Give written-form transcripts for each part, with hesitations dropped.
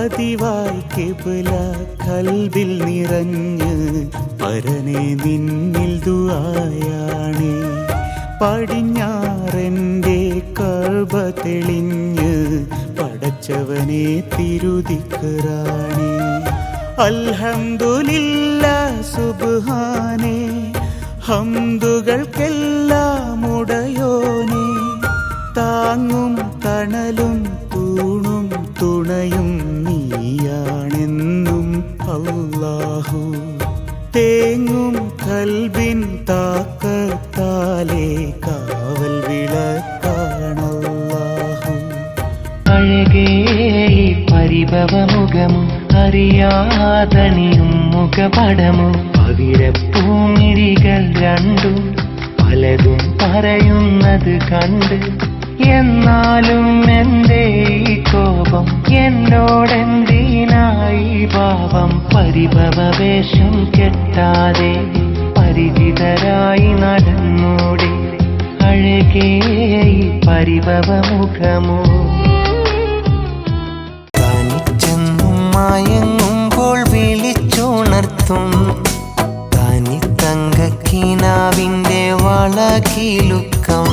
പതിവായി കിബില കൽബിൽ നിറഞ്ഞ് പരനെ നിന്നിൽ ദുആയാണേ. പടിഞ്ഞാറെൻ്റെ കഅബ തെളിഞ്ഞ് പടച്ചവനെ തിരുദിക്റാണേ. അൽഹംദുലില്ലാഹ് സുബ്ഹാനേ, ഹംദുകൾക്കെല്ലാം ഉടയോനേ. താങ്ങും തണലും തൂണും തുണയും നീയാണെന്നും അല്ലാഹു. തേങ്ങും കൽബിൻ താക്കത്താലേ കാവൽ വിളക്കാണല്ലാഹു. അഴകേ പരിഭവമുഖമോ അറിയാതണിയും മുഖപടമോ പവിരപ്പൂമിഴികൾ രണ്ടും പലതും പറയുന്നത് കണ്ട്. എന്നാലും എന്തേ ഈ കോപം എന്നോടെന്തിനായി ഭാവം. പരിഭവവേഷം കെട്ടാതെ പരിചിതരായി നടന്നൂടെ അഴകേ പരിഭവമുഖമോ. തനിച്ചെന്നും മയങ്ങുമ്പോൾ വിളിച്ചുണർത്തും തനിത്തങ്കക്കിനാവിൻ്റെ വളകിലുക്കം.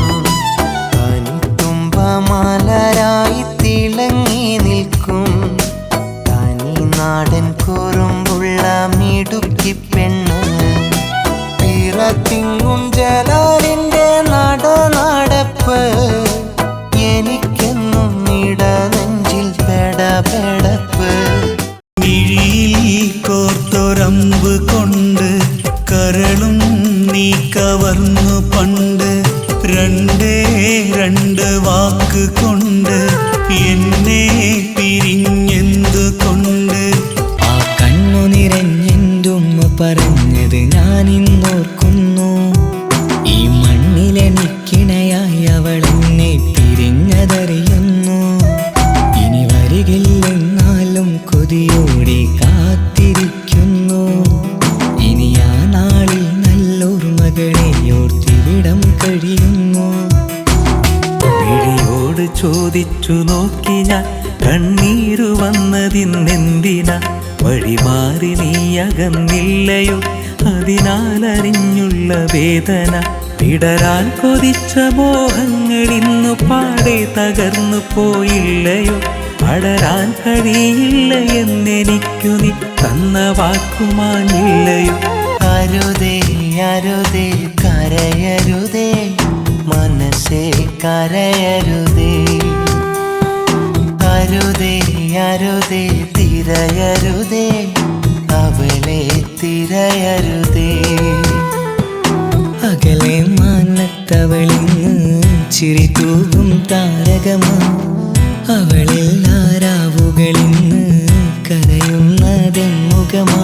മലരായി തിളങ്ങി നിൽക്കും തനി നാടൻ കുറുമ്പുള്ള മിടുക്കി പെണ്ണ്. പിറത്തിങ്ങും ജലാലിൻ്റെ നടനടപ്പ് എനിക്കെന്നും ഇടനെഞ്ചിൽ പെടപെടപ്പ്. മിഴിയിൽ കോർത്തൊരമ്പ് കൊണ്ട് കരളും നീ കവർന്നു പണ്ട്. രണ്ടേ രണ്ട് വാക്ക് കൊണ്ട് എന്നെ പിരിഞ്ഞെന്തുകൊണ്ട്. ആ കണ്ണു നിറഞ്ഞെന്തുമ്മ പറഞ്ഞത് ഞാനിന്നോർക്കുന്നു. ഈ മണ്ണിലെനിക്കിണയായി അവളെന്നെ പിരിഞ്ഞതറിയുന്നു. ഇനി വരികില്ലെന്നാലും കൊതിയോടെ കാത്തിരിക്കുന്നു. ഇനി ആ നാളിൽ നല്ലോർമകളെ ഓർത്തിവിടം കഴിയുന്നു. മിഴിയോട് ചോദിച്ചു നോക്കി ഞാൻ കണ്ണീരു വന്നതിന്നെന്തിനാ. വഴിമാറി നീ അകന്നില്ലയോ അതിനാലറിഞ്ഞുള്ള വേദന. വിടരാൻ കൊതിച്ച മോഹങ്ങളിന്നു പാടെ തകർന്നു പോയില്ലയോ. അടരാൻ കഴിയില്ല എന്നെനിക്കു നീ തന്ന വാക്കുമാഞ്ഞില്ലയോ. അരുതേ അരുതേ കരയരുതേ മനസ്സേ കരയരുതേ. അരുതേ അരുതേ തിരയരുതേ അവളെ തിരയരുതേ. അകലെ മാനത്തവളിന്ന് ചിരി തൂകും താരകമാ. അവളിൽ ആരാവുകളിന്ന് കരയുന്നതെമ്മുഖമാ.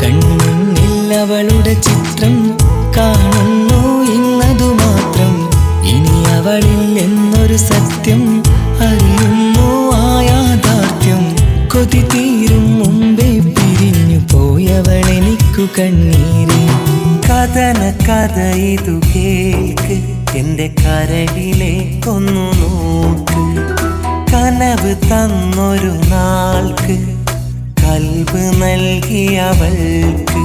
കൺമുന്നിൽ അവളുടെ ചിത്രം കാണുന്നു ഇന്നതു മാത്രം. ഇനി അവളിൽ എന്നൊരു സത്യം അറിയുന്നു ആ യാഥാർത്ഥ്യം. കൊതി തീരും മുമ്പേ പിരിഞ്ഞു പോയവളെനിക്കു കണ്ണീര്. കഥന കഥ ഇതു കേൾക്ക് എൻ്റെ കരളിലേക്കൊന്നു നോക്ക്. കനവ് തന്നൊരു നാൾക്ക് കൽബ് നൽകിയവൾക്ക്.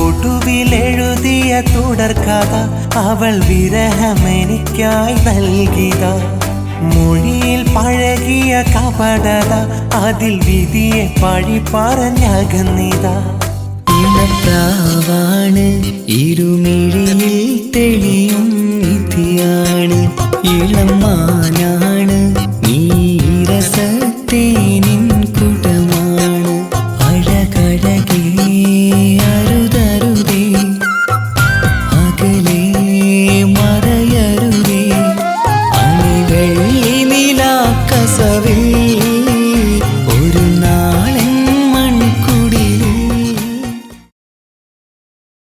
ഒടുവിലെഴുതിയ തുടർക്കഥ അവൾ വിരഹമെനിക്കായി നൽകിയ. മൊഴിയിൽ പഴകിയ കപടത അതിൽ വിധിയെ പഴി പറഞ്ഞകന്നിത. ഇണപ്രാവാണ് ഇരുമിഴിയിൽ തെളിയും നിധിയാണ്. ഇളമാനാണ്